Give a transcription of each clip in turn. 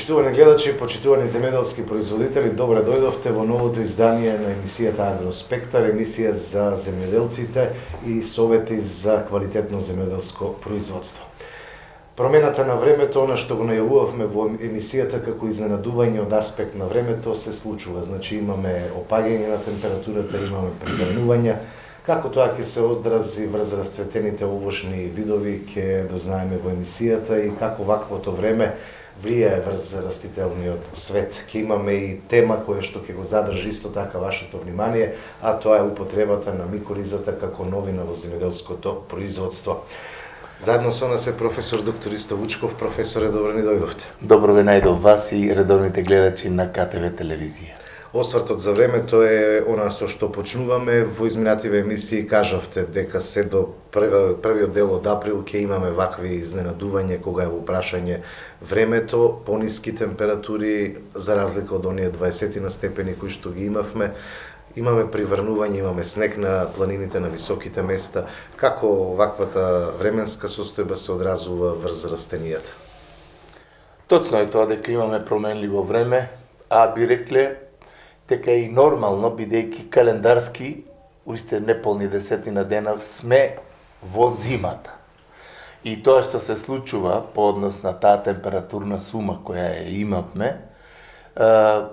Почитувани гледачи, почитувани земјоделски производители, добре дојдовте во новото издание на емисијата Агроспектар, емисија за земјоделците и совети за квалитетно земјоделско производство. Промената на времето, она што го најавувавме во емисијата како изненадување од аспект на времето, се случува. Значи имаме опаѓање на температурата, имаме преврнувања. Како тоа ќе се одрази врз расцветените овошни видови, ќе дознаеме во емисијата и како ваквото време влијае врз растителниот свет. Ќе имаме и тема која што ќе го задржи исто така вашето внимание, а тоа е употребата на микоризата како новина во земјоделското производство. Заедно со нас е професор доктор Исто Вучков. Професоре, добро ни дојдовте. Добро ви најдов вас и редовните гледачи на КТВ телевизија. Освртот за времето е она со што почнуваме. Во изминативе емисии кажавте дека се до првиот дел од април ќе имаме вакви изненадувања кога е во прашање времето, пониски температури за разлика од оние 20 на степени кои што ги имавме. Имаме приврнување, имаме снег на планините, на високите места. Како ваквата временска состојба се одразува врз растенијата? Точно е тоа дека имаме променливо време, а би рекле дека е и нормално, бидејќи календарски, уште неполни 10 дена, сме во зимата. И тоа што се случува по однос на таа температурна сума која ја имавме,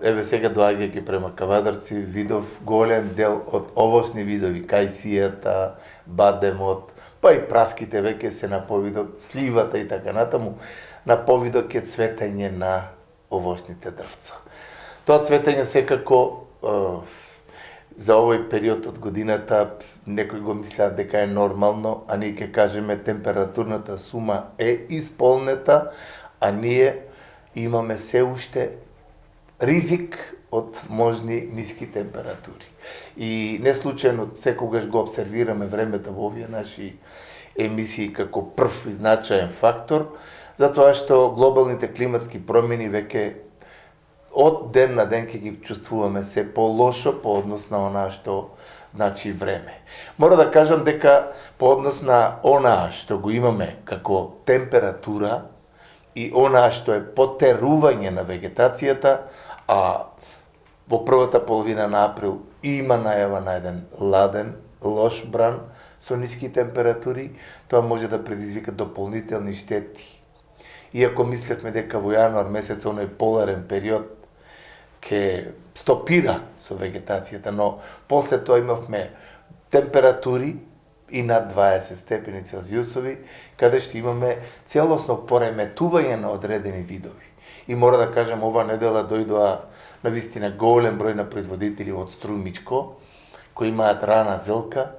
еве сега доаѓајќи према Кавадарци, видов голем дел од овошни видови, кајсијата, бадемот, па и праските веќе се на повидок, сливата и така натаму, на повидок е цветење на овошните дрвца. Тоа цветење секако за овој период од годината некои го мислеат дека е нормално, а ние ќе кажеме температурната сума е исполнета, а ние имаме се уште ризик од можни ниски температури. И не случајно секогаш го обсервираме времето во овие наши емисии како прв и значаен фактор, затоа што глобалните климатски промени веќе од ден на ден ќе ги чувствуваме се по-лошо по однос на онаа што значи време. Мора да кажам дека по однос на онаа што го имаме како температура и онаа што е потерување на вегетацијата, а во првата половина на април има најава на еден ладен, лош бран со ниски температури, тоа може да предизвика дополнителни штети. Иако мислевме дека во јануар месец оној поларен период ќе стопира со вегетацијата, но после тоа имавме температури и над 20 степени Целзиусови, каде што имаме целосно пореметување на одредени видови. И мора да кажам, ова недела дојдоа навистина голем број на производители од Струмичко, кои имаат рана зелка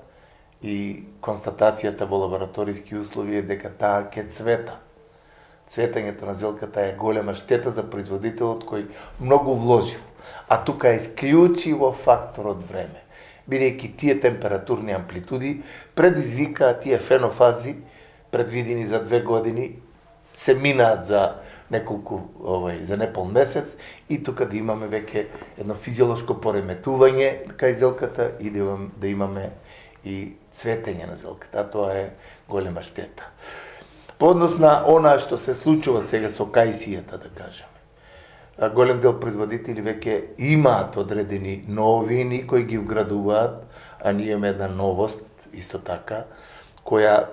и констатацијата во лабораториски услови е дека таа ќе цвета. Цветењето на зелката е голема штета за производителот кој многу вложил, а тука е исклучиво факторот време, бидејќи тие температурни амплитуди предизвикаат тие фенофази предвидени за 2 години се минаат за неколку за непол месец и тука да имаме веќе едно физиолошко пореметување кај зелката и да имаме и цветење на зелката, а тоа е голема штета. По однос на она што се случува сега со кајсијата, да кажеме. Голем дел производители веќе имаат одредени новини кои ги вградуваат, а ние имаме една новост, исто така, која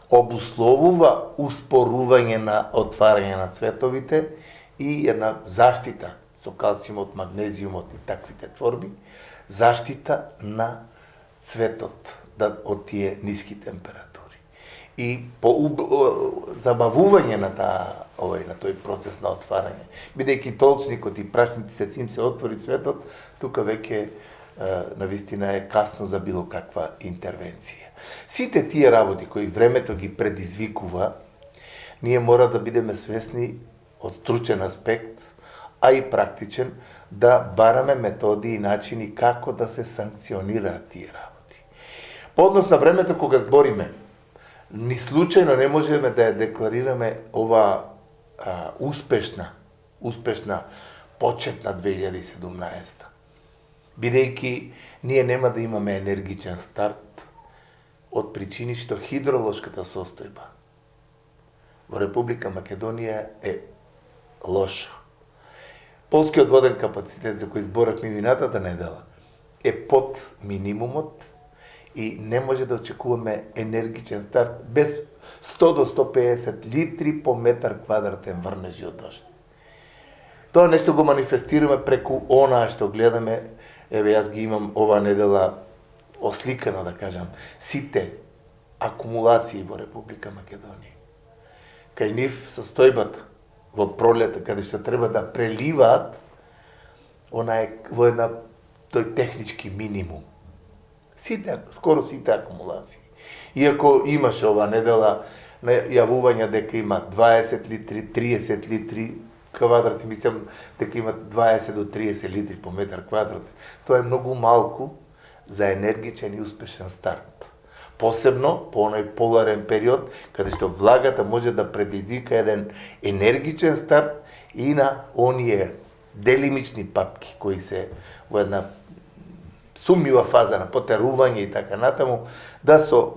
обусловува успорување на отварање на цветовите и една заштита со калциумот, магнезиумот и таквите творби, заштита на цветот од тие ниски температури. И по забавување на на тој процес на отварање. Бидејќи толчникот и прашниците цим се отвори цветот, тука веќе навистина е касно за било каква интервенција. Сите тие работи кои времето ги предизвикува, ние мора да бидеме свесни од стручен аспект, а и практичен, да бараме методи и начини како да се санкционираат тие работи. По однос на времето кога збориме, ни случајно не можеме да ја декларираме ова успешна почетна 2017. Бидејќи ние нема да имаме енергичен старт од причини што хидролошката состојба во Република Македонија е лошо. Полскиот воден капацитет за кој зборахме минатата недела е под минимумот и не може да очекуваме енергичен старт без 100 до 150 литри по метар квадратен врнежи од дожд. Тоа нешто го манифестираме преку онаа што гледаме, еве јас ги имам оваа недела осликано, да кажам, сите акумулации во Република Македонија. Кај нив состојбата во пролета, каде што треба да преливаат, она е во една тој технички минимум. Скоро сите акумулации. Иако имаше оваа недела јавувања дека има 20 литри, 30 литри квадрати, мислам дека има 20 до 30 литри по метар квадрат. Тоа е многу малку за енергичен и успешен старт. Посебно по оној поларен период, каде што влагата може да предизвика еден енергичен старт и на оние делимични папки кои се во една сумнива фаза на потерување и така натаму, да со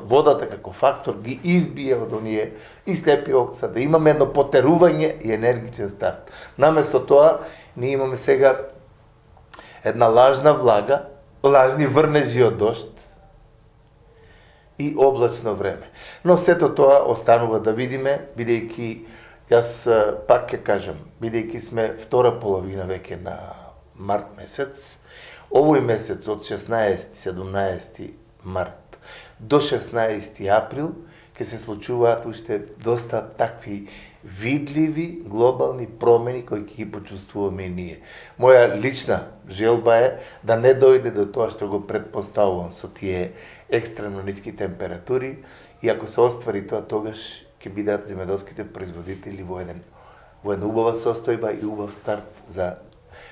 водата како фактор ги избие од оние и слепи окца, да имаме едно потерување и енергичен старт. Наместо тоа, ние имаме сега една лажна влага, лажни врнежи од дожд и облачно време. Но сето тоа останува да видиме, бидејќи, јас пак ќе кажам, бидејќи сме втора половина веќе на март месец, овој месец од 16-17 март до 16 април ќе се случуваат уште доста такви видливи глобални промени кои ќе ги почувствуваме и ние. Моја лична желба е да не дојде до тоа што го предпоставувам со тие екстремно ниски температури и ако се оствари тоа, тогаш ќе бидат земјоделските производители во една убава состојба и убав старт за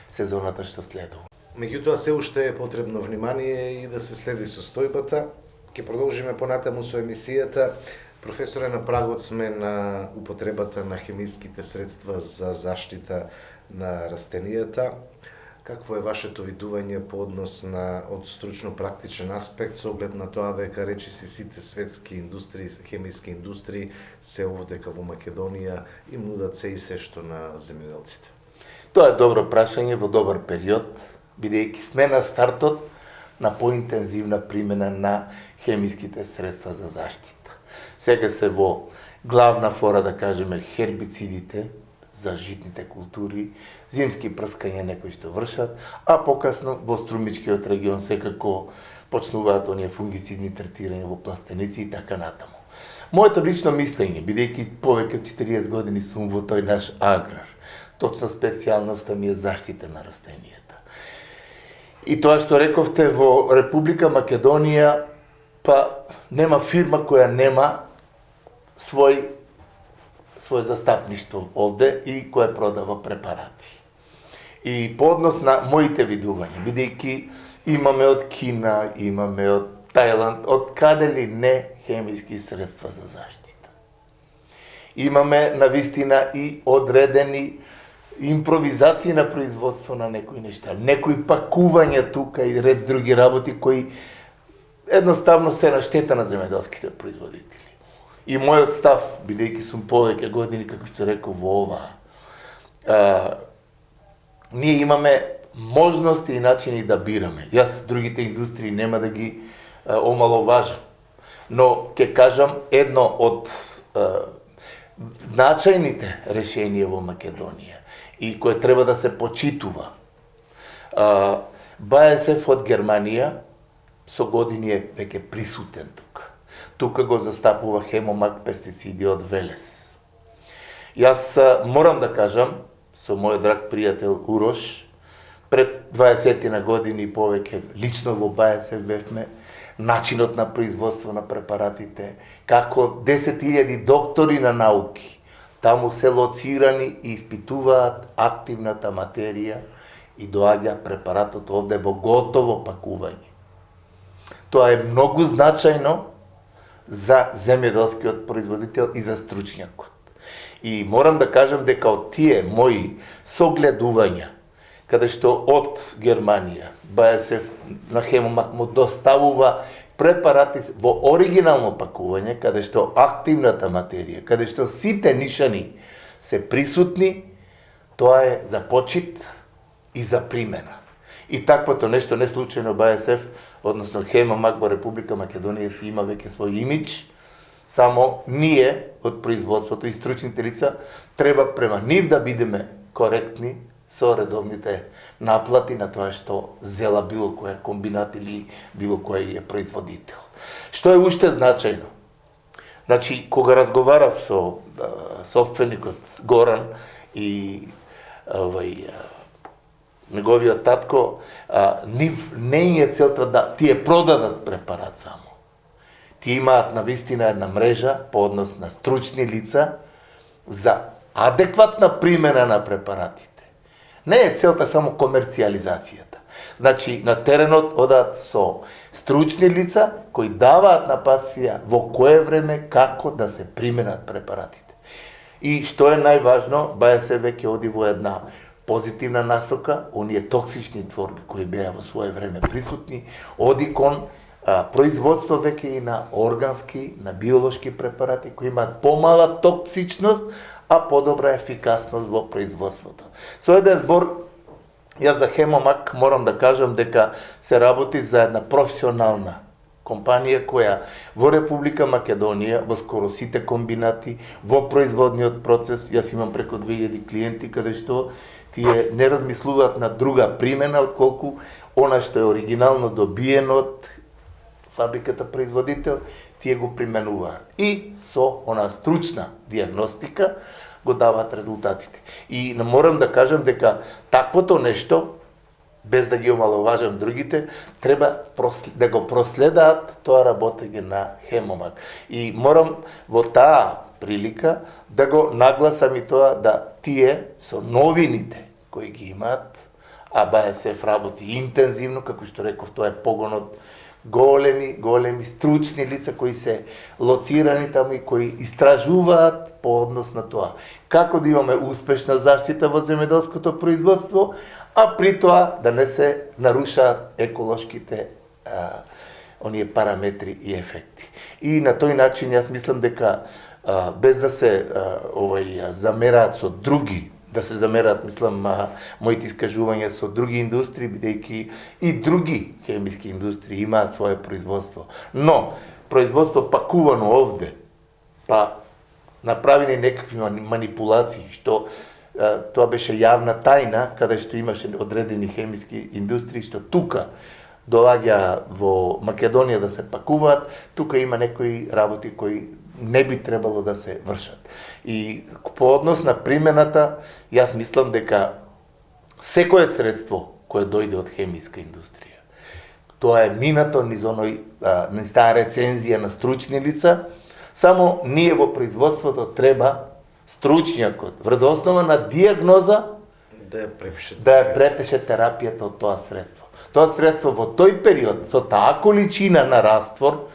сезоната што следува. Меѓутоа, се уште е потребно внимание и да се следи состојбата. Ќе продолжиме понатаму со емисијата. Професоре, на прагот сме на употребата на хемиските средства за заштита на растенијата. Какво е вашето видување по однос на од стручно-практичен аспект со оглед на тоа дека речиси сите светски индустрии, хемиски индустрии се овдека во Македонија и нудат се и се што на земјоделците? Тоа е добро прашање во добар период, бидејќи сме на стартот на поинтензивна примена на хемиските средства за заштита. Сега се во главна фора, да кажеме, хербицидите за житните култури, зимски прскања некои што вршат, а покасно во струмичкиот регион секако почнуваат оние фунгицидни третирања во пластеници и така натаму. Моето лично мислење, бидејќи повеќе од 40 години сум во тој наш аграр, точно специјалноста ми е заштита на растенијата. И тоа што рековте, во Република Македонија, па нема фирма која нема свој застапништво овде и која продава препарати. И по однос на моите видувања, бидејќи имаме од Кина, имаме од Тајланд, од каде ли не хемиски средства за заштита. Имаме навистина и одредени импровизации на производство на некои нешта, некои пакувања тука и ред други работи кои едноставно се на штета на земјоделските производители. И мојот став, бидејќи сум повеќе години, како што реков, во ова, ние имаме можности и начини да бираме. Јас другите индустрии нема да ги омаловажам, но ќе кажам едно од значајните решенија во Македонија и кое треба да се почитува. БАСФ од Германија со години е веќе присутен тука. Тука го застапува Хемомак пестициди од Велес. Јас морам да кажам, со мојот драг пријател Урош, пред 20 на години и повеќе лично во БАСФ бевме, начинот на производство на препаратите, како 10.000 доктори на науки таму се лоцирани и испитуваат активната материја и доаѓа препаратот овде во готово пакување. Тоа е многу значајно за земјоделскиот производител и за стручњакот. И морам да кажам дека од тие мои согледувања, каде што од Германија БАСФ на Хемомак му доставува препарати во оригинално пакување, каде што активната материја, каде што сите нишани се присутни, Тоа е за почит и за примена. И таквото нешто не случајно БАСФ, односно Хемомак во Република Македонија си има веќе свој имидж, само ние од производството и стручните лица треба према нив да бидеме коректни со редовните наплати на тоа што зела било кој комбинат или било кој е производител. Што е уште значајно? Значи, кога разговарав со собственикот Горан и неговиот татко, не е целта да тие продадат препарат само. Тие имаат навистина една мрежа по однос на стручни лица за адекватна примена на препаратите. Не е целта само комерциализацијата. Значи, на теренот одат со стручни лица кои даваат напатствија во кое време, како да се применат препаратите. И што е најважно, БАСФ веќе оди во една позитивна насока, оние токсични творби кои беа во свое време присутни, оди кон производство веќе и на органски, на биолошки препарати кои имаат помала токсичност, а подобра ефикасност во производството. Со еден збор, јас за Хемомак морам да кажам дека се работи за една професионална компанија која во Република Македонија, во скоро сите комбинати, во производниот процес, јас имам преку 2000 клиенти каде што тие не размислуваат на друга примена отколку она што е оригинално добиено од фабриката производител, тие го применуваат. И со она стручна диагностика го даваат резултатите. И морам да кажам дека таквото нешто, без да ги омаловажам другите, треба да го проследаат тоа работење на Хемомак. И морам во таа прилика да го нагласам и тоа да тие со новините кои ги имаат, а БАСФ работи интензивно, како што реков, тоа е погонот големи стручни лица кои се лоцирани таму и кои истражуваат по однос на тоа како да имаме успешна заштита во земјоделското производство, а при тоа да не се нарушаат еколошките оние параметри и ефекти. И на тој начин јас мислам дека без да се замераат со други, да се замерат, мислам, моите искажувања со други индустрии, бидејќи и други хемиски индустрии имаат свое производство. Но, производство пакувано овде, па направени некакви манипулации, што тоа беше јавна тајна, каде што имаше одредени хемиски индустрии, што тука доаѓа во Македонија да се пакуваат, тука има некои работи кои не би требало да се вршат. И по однос на примената, јас мислам дека секое средство кое дојде од хемиска индустрија, тоа е минато низ таа рецензија на стручни лица, само ние во производството треба стручњакот врз основа на диагноза да ја препише терапијата од тоа средство. Тоа средство во тој период, со таа количина на раствор,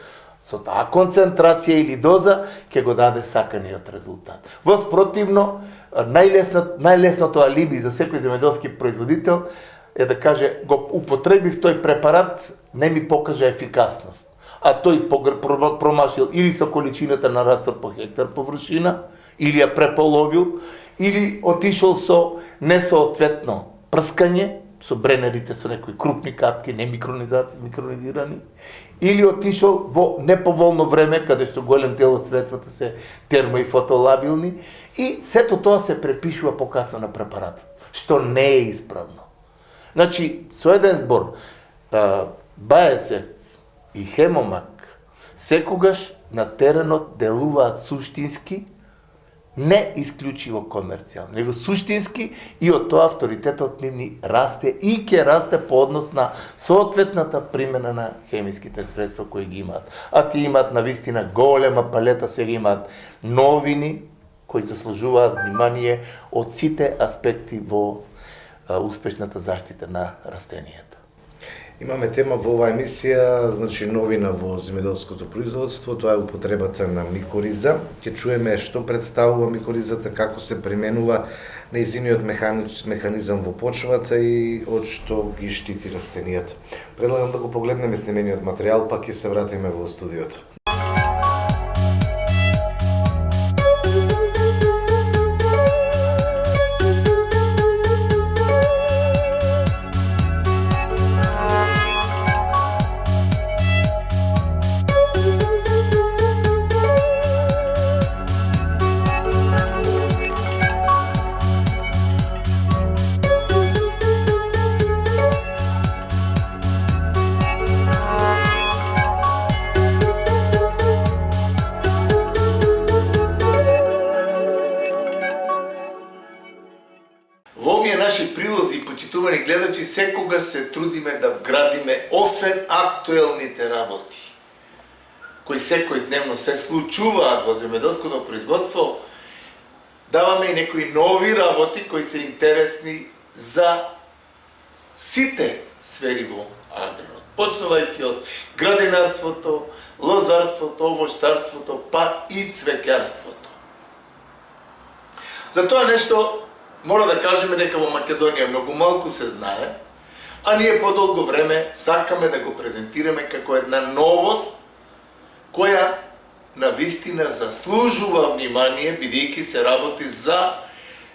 со таа концентрација или доза, ќе го даде саканиот резултат. Воспротивно, најлесното алиби за секој земјоделски производител е да каже, го употребив тој препарат, не ми покажа ефикасност. А тој промашил или со количината на раствор по хектар површина, или ја преполовил, или отишол со несоодветно прскање, со бренерите со некои крупни капки, не микронизирани, или отишол во неповолно време, каде што голем дел од средствата се термо и фотолабилни, и сето тоа се препишува покасно на препаратот, што не е исправно. Значи, со еден збор, БАСФ и Хемомак секогаш на теренот делуваат суштински, не исклучиво комерцијално, него суштински, и од тоа авторитетот ни расте и ќе расте по однос на соодветната примена на хемиските средства кои ги имаат. А ти имаат навистина голема палета, сега имаат новини кои заслужуваат внимание од сите аспекти во успешната заштита на растенијата. Имаме тема во оваа емисија, значи новина во земјоделското производство, тоа е употребата на микориза. Ќе чуеме што представува микоризата, како се применува, нејзиниот механизам во почвата и од што ги штити растенијата. Предлагам да го погледнеме снимениот материјал, па ќе се вратиме во студиото. наши прилози, почитувани гледачи, секогаш се трудиме да вградиме, освен актуелните работи, кои секојдневно се случуваат во земјоделското производство, даваме и некои нови работи кои се интересни за сите сфери во аграрот. Почнувајќи од градинарството, лозарството, овоштарството, па и цвеќарството. За тоа нешто мора да кажеме дека во Македонија многу малку се знае, а ние подолго време сакаме да го презентираме како една новост која навистина заслужува внимание, бидејќи се работи за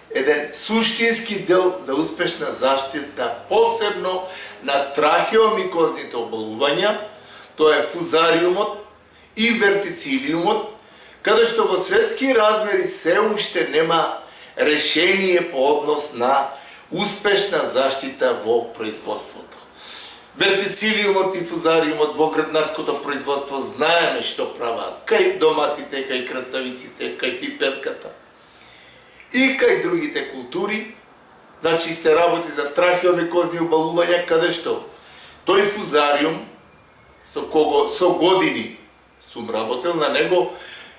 еден суштински дел за успешна заштита, посебно на трахеомикозните оболувања, тоа е фузариумот и вертицилиумот, каде што во светски размери се уште нема решение по однос на успешна заштита во производството. Вертицилиумот и фузариумот во граднарското производство знаеме што прават кај доматите, кај краставиците, кај пиперката и кај другите култури. Значи се работи за трахеомикозни обалувања, каде што тој фузариум со години сум работел на него,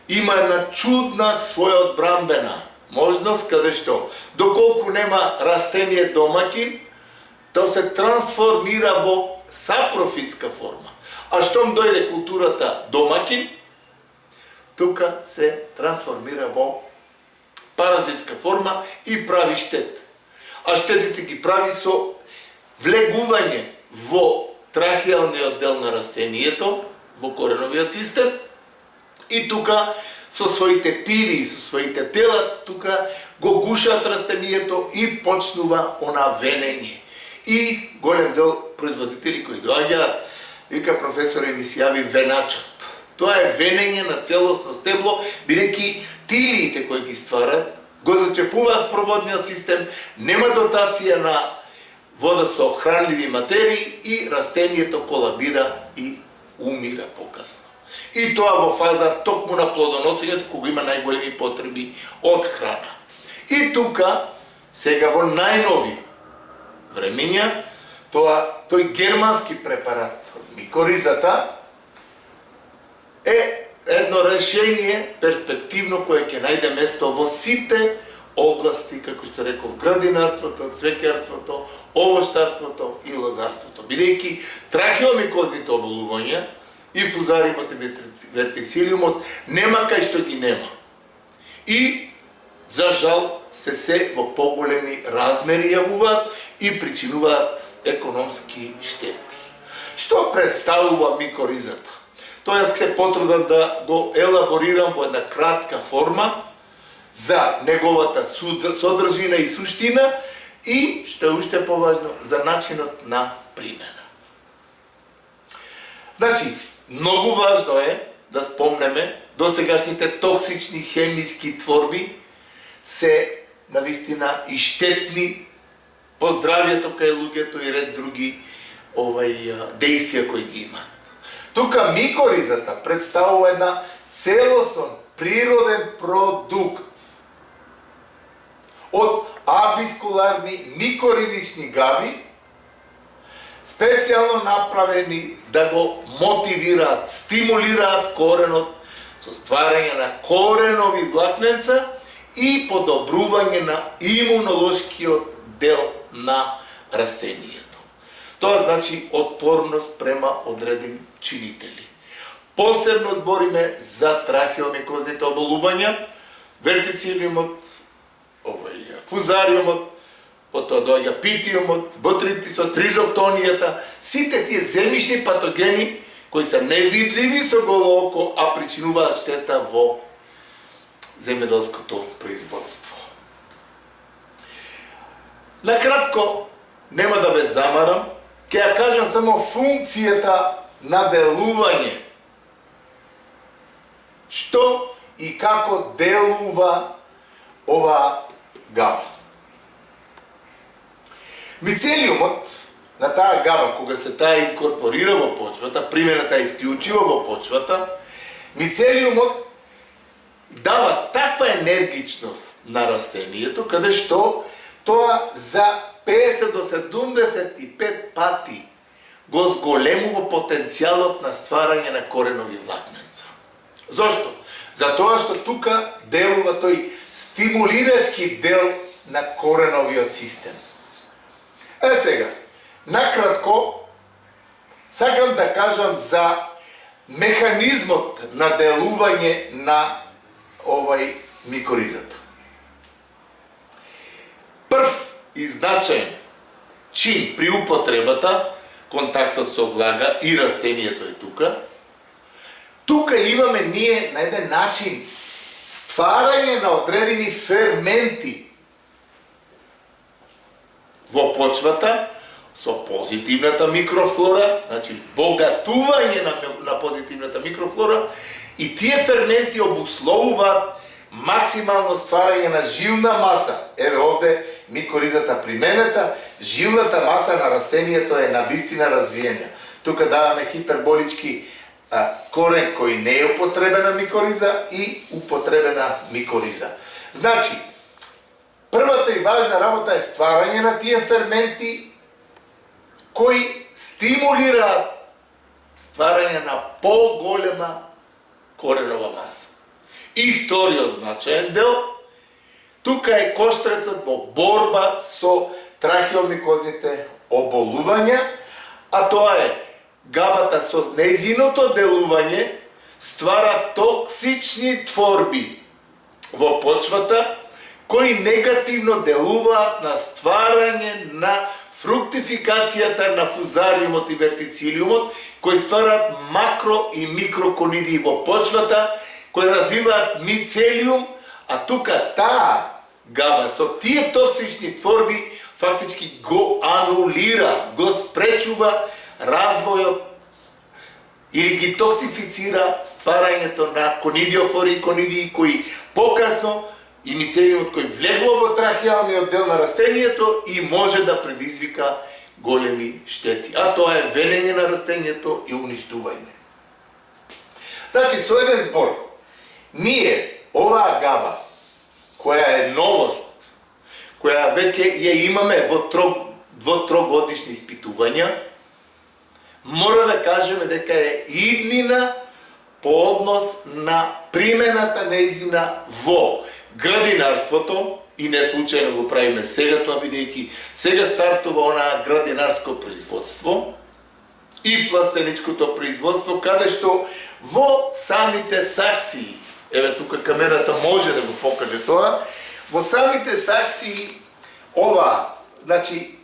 има една чудна своја одбрамбена можност, каде што доколку нема растение домакин, тоа се трансформира во сапрофитска форма. А штом дојде културата домакин, тука се трансформира во паразитска форма и прави штет. А штетите ги прави со влегување во трахеалниот дел на растението, во кореновиот систем, и тука со своите тири, со своите тела, тука го гушат растението и почнува она венење. И голем дел производители кои доаѓаат, вика професоре, ми се јави веначот. Тоа е венење на целосно стебло, бидејќи тилиите кои ги стварат, го зачепуваат спроводниот систем, нема дотација на вода со хранливи материи и растението колабира и умира покасно. И тоа во фаза токму на плодоносењето, кога има најголеми потреби од храна. И тука, сега во најнови времења, тој германски препарат микоризата е едно решение перспективно кое ќе најде место во сите области, како што реков, градинарството, цвеќарството, овоштарството и лозарството. Бидејќи трахеомикозните оболувања и фузариумот и вертицилиумот нема кај што ги нема. И, за жал, се во поголеми размери јавуваат и причинуваат економски штети. Што представува микоризата? Тоа јас се потрудам да го елаборирам во една кратка форма за неговата содржина и суштина и, што е уште поважно, за начинот на примена. Значи, многу важно е да спомнеме досегашните токсични хемиски творби се навистина и штетни по здравјето кај луѓето и ред други действија кои ги имаат. Тука микоризата представува една целосно природен продукт од абискуларни микоризични габи, специјално направени да го мотивираат, стимулираат коренот со стварање на коренови влакненца и подобрување на имунолошкиот дел на растението. Тоа значи отпорност према одредени чинители. Посебно збориме за трахеомикозните оболувања, вертицилиумот, фузариумот, потоа доаѓа питиумот, ботритисот, ризоктонијата, сите тие земјишни патогени кои се невидливи со голо око, а причинуваат штета во земјоделското производство. Накратко, нема да ве замарам, ќе ја кажам само функцијата на делување. Што и како делува ова габа. Мицелиумот на таа габа, кога се таа инкорпорира во почвата, примената е исклучива во почвата, мицелиумот дава таква енергичност на растението, каде што тоа за 50 до 75 пати го зголемува потенцијалот на стварање на коренови влакненца. Зошто? Затоа што тука делува тој стимулирачки дел на кореновиот систем. Сега, накратко, сакам да кажам за механизмот на делување на овај микоризата. Прв и значаен чин при употребата, контактот со влага и растението е тука. Тука имаме ние на еден начин стварање на одредени ферменти во почвата со позитивната микрофлора, значи богатување на позитивната микрофлора, и тие ферменти обусловуваат максимално стварање на жилна маса. Еве овде микоризата применета, жилната маса на растението е навистина развиена. Тука даваме хиперболички корен кој не е употребена микориза и употребена микориза. Значи, првата и важна работа е стварање на тие ферменти кои стимулираат стварање на поголема коренова маса. И вториот значаен дел, тука е коштрецот во борба со трахеомикозните оболувања, а тоа е габата со нејзиното делување ствара токсични творби во почвата кои негативно делуваат на стварање на фруктификацијата на фузариумот и вертицилиумот, кои ствараат макро и микроконидии во почвата, кои развиваат мицелиум, а тука таа габа со тие токсични творби фактички го анулира, го спречува развојот или ги токсифицира стварањето на конидиофори, конидии кои покасно и мицелиумот кој влегува во трахеалниот дел на растението и може да предизвика големи штети. А тоа е венење на растението и уништување. Значи, со еден збор, ние оваа габа, која е новост, која веќе ја имаме во трогодишни испитувања, мора да кажеме дека е иднина по однос на примената нејзина во градинарството, и не случајно го правиме сега тоа, бидејќи сега стартува онаа градинарско производство и пластеничкото производство, каде што во самите саксии, еве тука камерата може да го покаже тоа, во самите саксии ова, значи,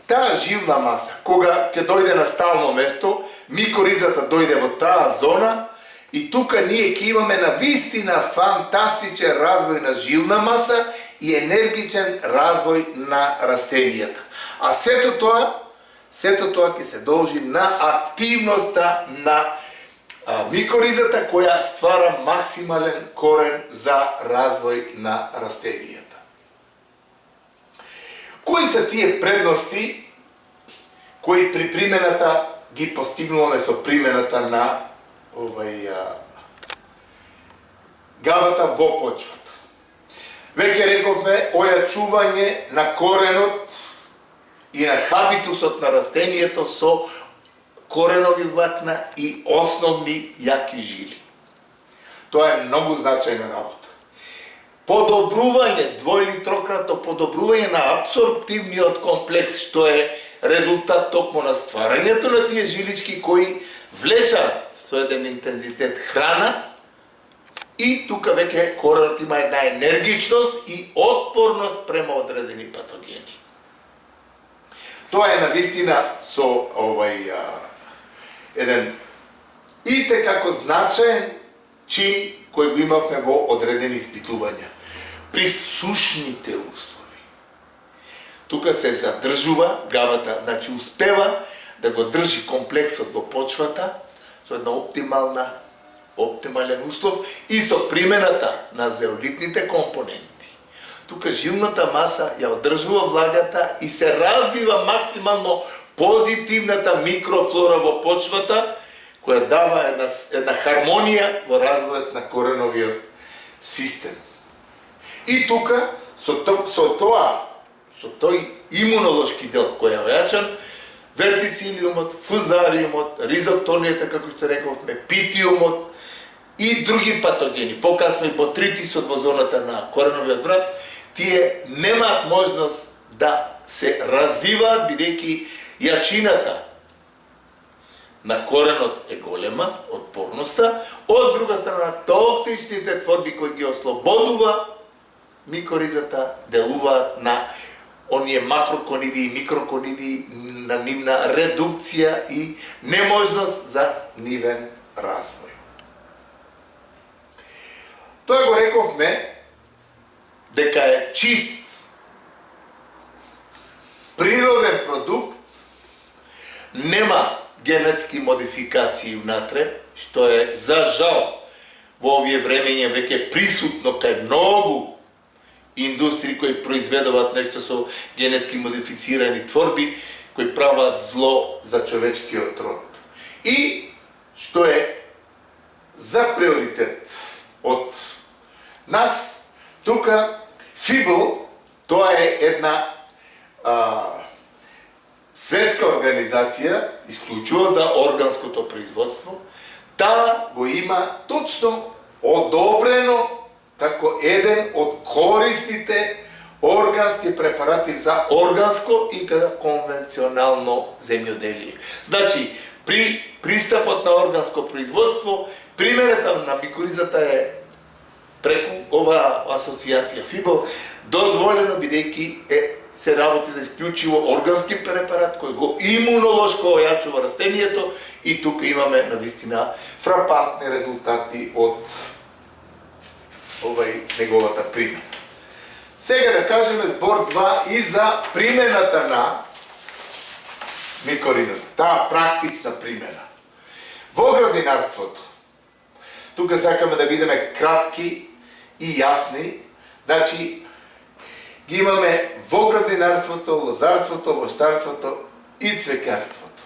таа жилна маса, кога ќе дојде на стално место, микоризата дојде во таа зона, и тука ние ќе имаме навистина фантастичен развој на жилна маса и енергичен развој на растенијата. А сето тоа ќе се должи на активноста на микоризата која ствара максимален корен за развој на растенијата. Кои се тие предности кои при примената ги постигнуваме со примената на габата во почвата? Веќе рековме ојачување на коренот и на хабитусот на растението со коренови влакна и основни јаки жили. Тоа е многу значајна работа. Подобрување, двој или трократно подобрување на абсорптивниот комплекс, што е резултат токму на стварањето на тие жилички кои влечаат со еден интензитет храна, и тука веќе коренот има една енергичност и отпорност према одредени патогени. Тоа е навистина со еден итекако значаен чин кој го имавме во одредени испитувања. При сушните услови. Тука се задржува габата, значи успева да го држи комплексот во почвата со една оптимален услов и со примената на зеолитните компоненти. Тука жилната маса ја одржува влагата и се развива максимално позитивната микрофлора во почвата, која дава една хармонија во развојот на кореновиот систем. И тука, со тоа со тој имунолошки дел кој е ојачан, вертицилиумот, фузариумот, ризоктонијата, како што рековме, питиумот и други патогени, покасно и ботритисот во зоната на кореновиот врат, тие немаат можност да се развиваат, бидејќи јачината на коренот е голема, отпорноста, од друга страна токсичните творби кои ги ослободува микоризата делуваат на оние макрокониди и микрокониди, на нивна редукција и неможност за нивен развој. Тоа го рековме дека е чист природен продукт, нема генетски модификации внатре, што е за жал во овие времења веќе присутно кај многу индустрии кои произведуваат нешто со генетски модифицирани творби, кои прават зло за човечкиот род. И што е за приоритет од нас, тука FIBL, тоа е една светска организација, исклучува за органското производство, таа го има точно одобрено како еден од корисните органски препарати за органско и конвенционално земјоделие. Значи, при пристапот на органско производство, примената на микоризата е преку оваа асоциација FIBL дозволено, бидејќи се работи за исклучиво органски препарат кој го имунолошко ојачува растението и тука имаме навистина фрапантни резултати од неговата примена. Сега да кажеме збор 2 и за примената на микоризата, таа практична примена. Во градинарството, тука сакаме да бидеме кратки и јасни, значи ги имаме во градинарството, лозарството, овощарството и цвекарството.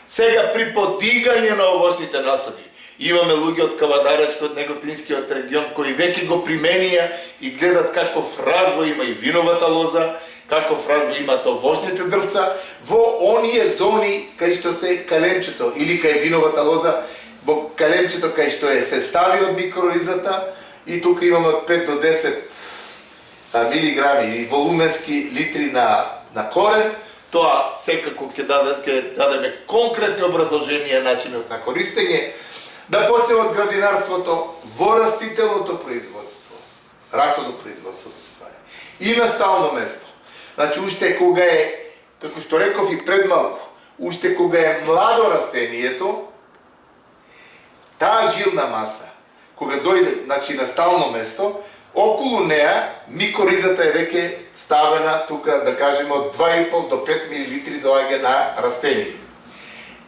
Сега при подигање на овошните насади, имаме луѓе од Кавадарачко, од Неготинскиот регион, кои веќе го применија и гледат каков развој има и виновата лоза, каков развој имаат овошните дрвца, во оние зони кај што се калемчето, или кај виновата лоза, во калемчето кај што е се стави од микоризата, и тука имаме од 5 до 10 милиграми и волуменски литри на корен. Тоа секако ќе дадеме конкретни образложенија начинот на користење. Да почнеме од градинарството во растителното производство, расадно производство, и на стално место. Значи, уште кога е, како што реков и пред малку, уште кога е младо растението, таа жилна маса, кога дојде, значи, на стално место, околу неа микоризата е веќе ставена тука, да кажеме, од 2,5 до 5 мл доаѓа на растение.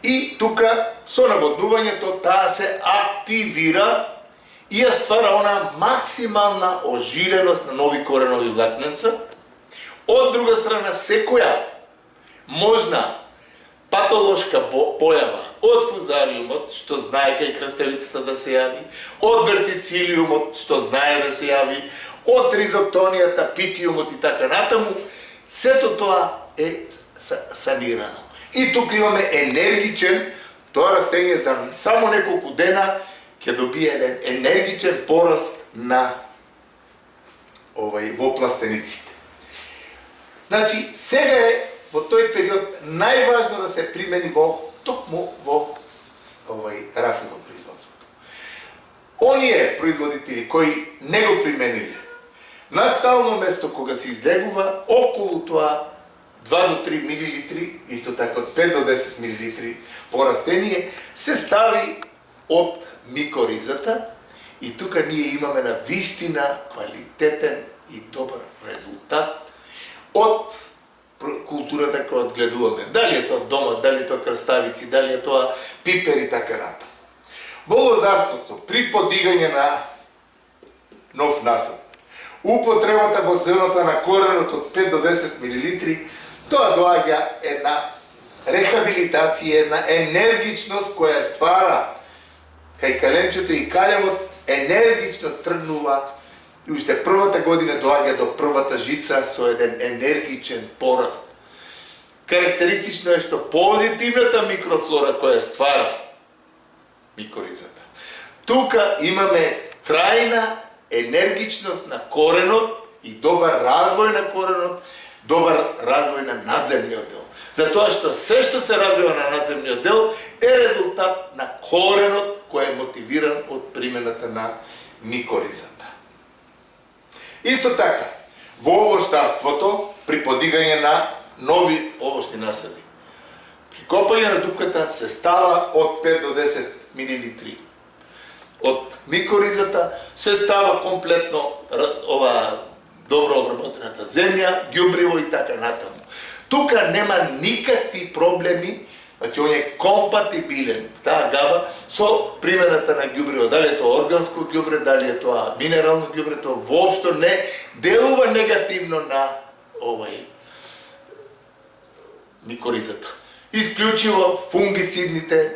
И тука со наводнувањето таа се активира и ја ствара она максимална ожиленост на нови коренови влакненца. Од друга страна, секоја можна патолошка појава од фузариумот, што знае кај краставицата да се јави, од вертицилиумот, што знае да се јави, од ризоктонијата, питиумот и така натаму, сето тоа е санирано. И тука имаме енергичен, тоа растение за само неколку дена ќе добие еден енергичен пораст на во пластениците. Значи, сега е во тој период најважно да се примени токму во расадно производството. Оние производители кои не го примениле, на стално место кога се излегува, околу тоа 2 до 3 мл, исто така од 5 до 10 мл по растение, се стави од микоризата и тука ние имаме на вистина квалитетен и добар резултат од културата која одгледуваме. Дали е тоа домат, дали е тоа краставици, дали е тоа пипер и така натаму. Во лозарството, при подигање на нов насад, употребата во зоната на коренот од 5 до 10 мл, тоа доаѓа една рехабилитација, една енергичност која ствара кај каленчето и калемот енергично тргнува и уште првата година доаѓа до првата жица со еден енергичен пораст. Карактеристично е што позитивната микрофлора која ствара микоризата. Тука имаме трајна енергичност на коренот и добар развој на коренот, добар развој на надземниот дел. Затоа што се што се развива на надземниот дел е резултат на коренот кој е мотивиран од примената на микоризата. Исто така, во овощарството, при подигање на нови овошни насади, при копање на дупката се става од 5 до 10 милилитри. Од микоризата се става комплетно ова добро обработената земја, ѓубриво и така натаму. Тука нема никакви проблеми, значи он е компатибилен, таа габа, со примената на ѓубриво. Дали е тоа органско ѓубре, дали е тоа минерално ѓубре, тоа воопшто не делува негативно на микоризата. Исклучиво фунгицидните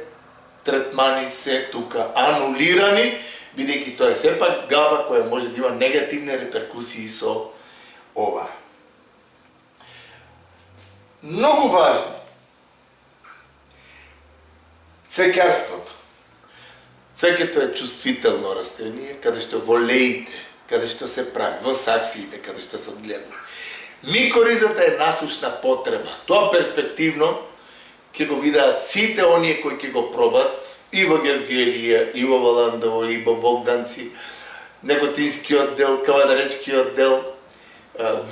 третмани се тука анулирани, бидејќи тоа е сепак габа која може да има негативни реперкусии со ова. Многу важно. Цвеќарството. Цвеќето е чувствително растение, каде што во леите, каде што се прави, во саксиите, каде што се одгледува. Микоризата е насушна потреба. Тоа перспективно ќе го видаат сите оние кои ќе го пробат и во Гевгелија, и во Валандово, и во Богданци, Неготинскиот дел, Кавадаречкиот дел,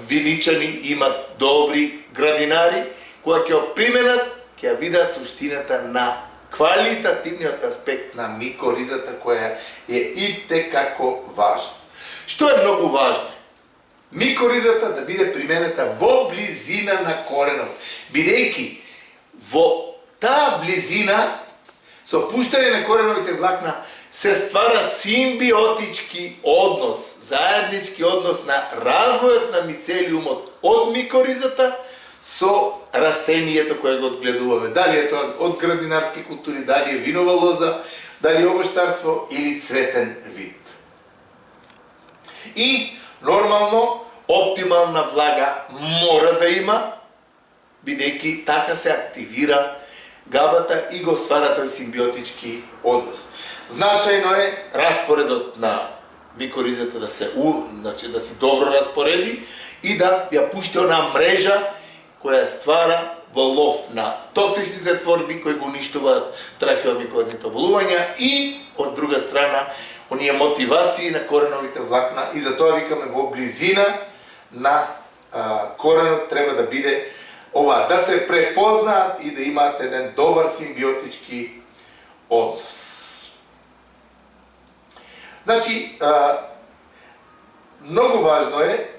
Виничани имат добри градинари, кои ќе го применат, ќе видат суштината на квалитативниот аспект на микоризата, која е итекако важна. Што е многу важно? Микоризата да биде применета во близина на коренот, бидејќи во таа близина, со пуштање на кореновите влакна, се ствара симбиотички однос, заеднички однос на развојот на мицелиумот од микоризата со растението кое го одгледуваме. Дали е тоа од градинарски култури, дали е винова лоза, дали е овощарство или цветен вид. И нормално оптимална влага мора да има, бидејќи така се активира габата и го ствара тој симбиотички однос. Значајно е распоредот на микоризата да се добро распореди и да ја пушти онаа мрежа која ствара во лов на токсичните творби кои го уништуваат трахеомикозните оболувања и од друга страна оние мотивации на кореновите влакна и затоа викаме во близина на коренот треба да биде да се препознаат и да имаат еден добар симбиотички однос. Значи, многу важно е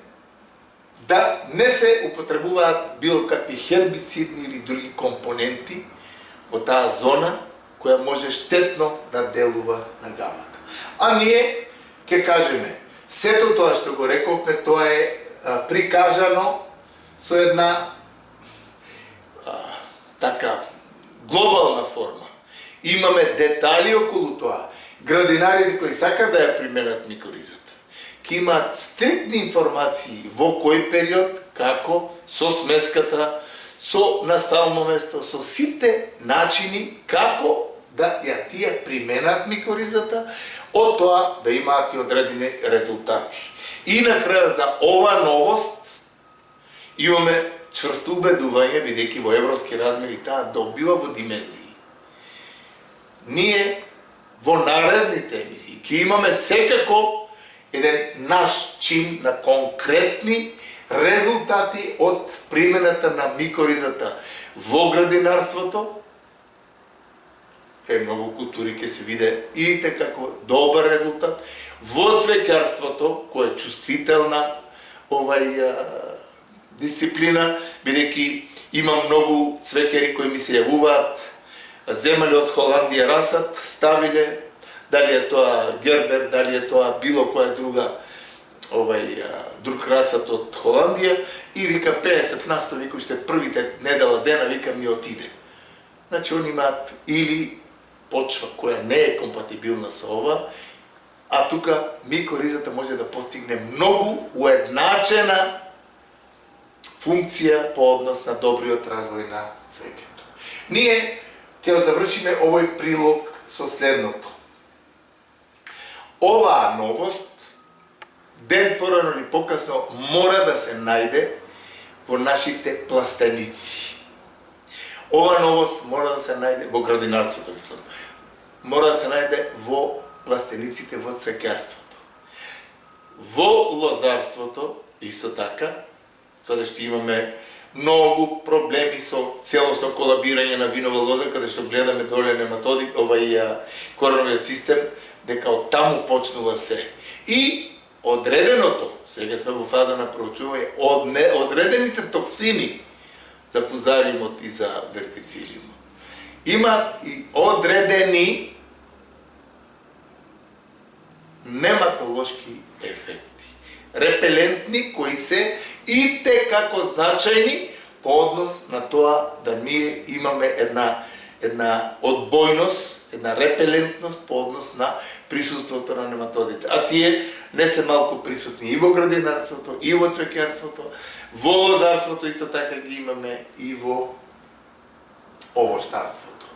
да не се употребуваат било какви хербицидни или други компоненти во таа зона која може штетно да делува на габата. А ние ќе кажеме, сето тоа што го рековме, тоа е прикажано со една така глобална форма. Имаме детали околу тоа. Градинарите кои сакат да ја применат микоризата, ќе имаат стриктни информации во кој период, како, со смеската, со настално место, со сите начини како да ја тие применат микоризата, од тоа да имаат и одредени резултати. И на крај за ова новост имаме чврсто убедување, бидејќи во европски размери таа добива во димензии. Ние во наредните емисии ќе имаме секако еден наш чин на конкретни резултати од примената на микоризата во градинарството. Кај многу култури ќе се виде и како добар резултат во цвеќарството, кој е чувствителна дисциплина, бидејќи има многу цвеќари кои ми се јавуваат, земале од Холандија расат, ставиле, дали е тоа гербер, дали е тоа било која друга друг расат од Холандија и вика 50%, вика уште првите недела дена, вика ми отиде. Значи они имаат или почва која не е компатибилна со ова, а тука микоризата може да постигне многу уедначена функција по однос на добриот развој на цвеќето. Ние ќе завршиме овој прилог со следното. Оваа новост ден порано или покасно мора да се најде во нашите пластеници. Ова новост мора да се најде во градинарството, мислам. Мора да се најде во пластениците во цвеќарството. Во лозарството, исто така, каде што имаме многу проблеми со целосно колабирање на винова лоза, каде што гледаме доле нематоди, кореновиот систем, дека од таму почнува се. И одреденото, сега сме во фаза на проучување, одредените токсини за фузариумот и за вертицилиумот имаат и одредени нематолошки ефекти. Репелентни кои се и те како значајни по однос на тоа да ние имаме една одбојност, една репелентност по однос на присуството на нематодите. А тие не се малку присутни и во градинарството, и во цвеќарството, во лозарството исто така ги имаме и во овоштарството.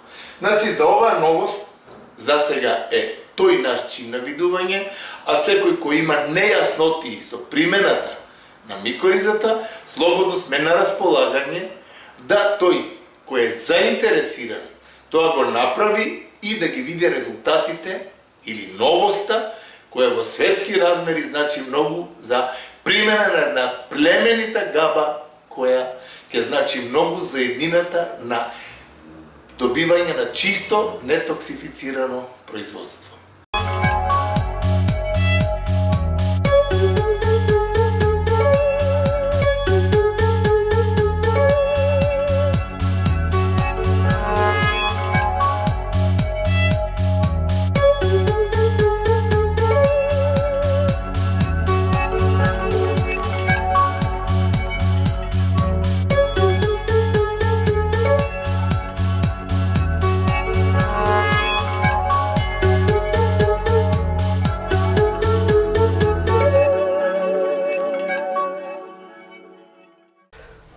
Значи за оваа новост за сега е тој наш чин на видување, а секој кој има нејаснотии со примената на микоризата, слободно сме на располагање да тој кој е заинтересиран тоа го направи и да ги види резултатите или новоста која во светски размери значи многу за примена на една племенита габа која ќе значи многу за еднината на добивање на чисто нетоксифицирано производство.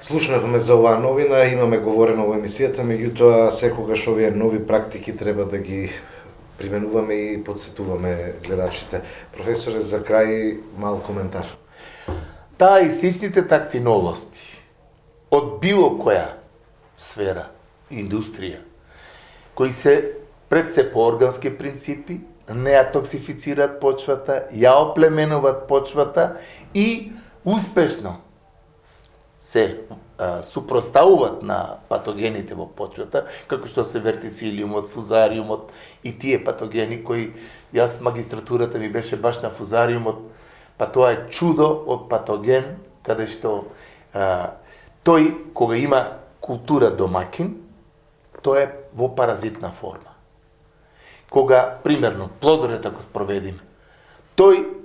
Слушнавме за оваа новина, имаме говорено во емисијата, меѓутоа секогаш овие нови практики треба да ги применуваме и подсетуваме гледачите. Професоре, за крај мал коментар. Таа и сличните такви новости од било која сфера, индустрија, кои се пред се по органски принципи, не ја токсифицираат почвата, ја оплеменуваат почвата и успешно се супроставуваат на патогените во почвата, како што се вертицилиумот, фузариумот и тие патогени кои јас магистратурата ми беше баш на фузариумот, па тоа е чудо од патоген, каде што тој кога има култура домакин, тоа е во паразитна форма. Кога примерно плодорет ако спроведиме, тој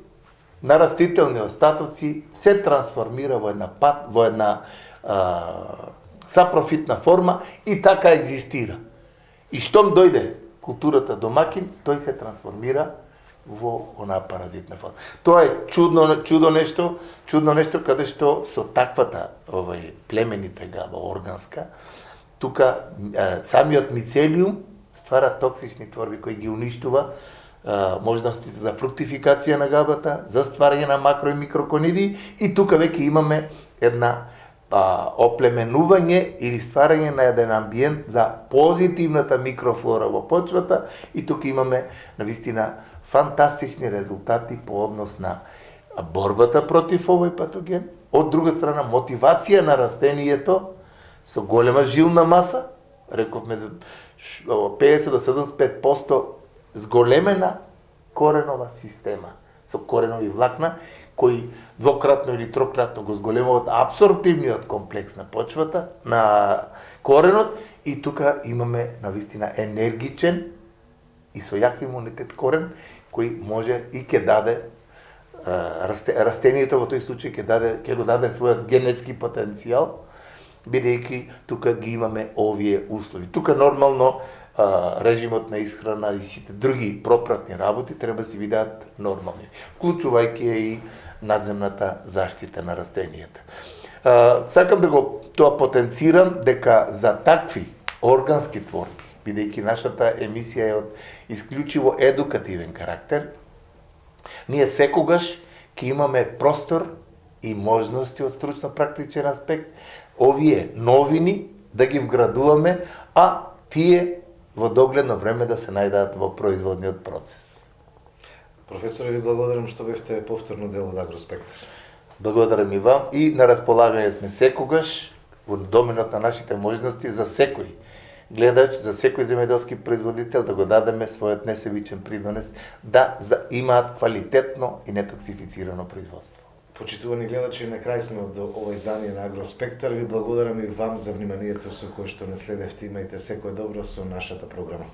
на растителни остатоци се трансформира во една сапрофитна форма и така екзистира. И штом дојде културата домакин, тој се трансформира во онаа паразитна форма. Тоа е чудно нешто каде што со таквата племените габа органска, тука самиот мицелиум ствара токсични творби кои ги уништува можностите за фруктификација на габата, за стварање на макро и микрокониди и тука веќе имаме една оплеменување или стварање на еден амбиент за позитивната микрофлора во почвата и тука имаме навистина фантастични резултати по однос на борбата против овој патоген, од друга страна мотивација на растението со голема жилна маса, рековме 50 до 75% зголемена коренова система со коренови влакна кои двократно или трократно го зголемуваат абсорбтивниот комплекс на почвата, на коренот и тука имаме навистина енергичен и со јак имунитет корен кој може и ќе даде растението во тој случај ќе го даде својот генетски потенцијал бидејќи тука ги имаме овие услови. Тука нормално режимот на исхрана и сите други пропратни работи треба да се видат нормални, вклучувајќи и надземната заштита на растенијата. Сакам да го тоа потенцирам дека за такви органски творби, бидејќи нашата емисија е од исклучиво едукативен карактер, ние секогаш ќе имаме простор и можности од стручно-практичен аспект овие новини да ги вградуваме, а тие во догледно време да се најдат во производниот процес. Професоре, ви благодарам што бевте повторно дел од Агроспектар. Благодарам и вам и на располагање сме секогаш во доменот на нашите можности за секој гледач, за секој земјоделски производител да го дадеме својот несебичен придонес да имаат квалитетно и нетоксифицирано производство. Почитувани гледачи, на крај сме од ова издание на Агроспектар. Ви благодарам и вам за вниманието со кое што не следевте. Имајте секое добро со нашата програма.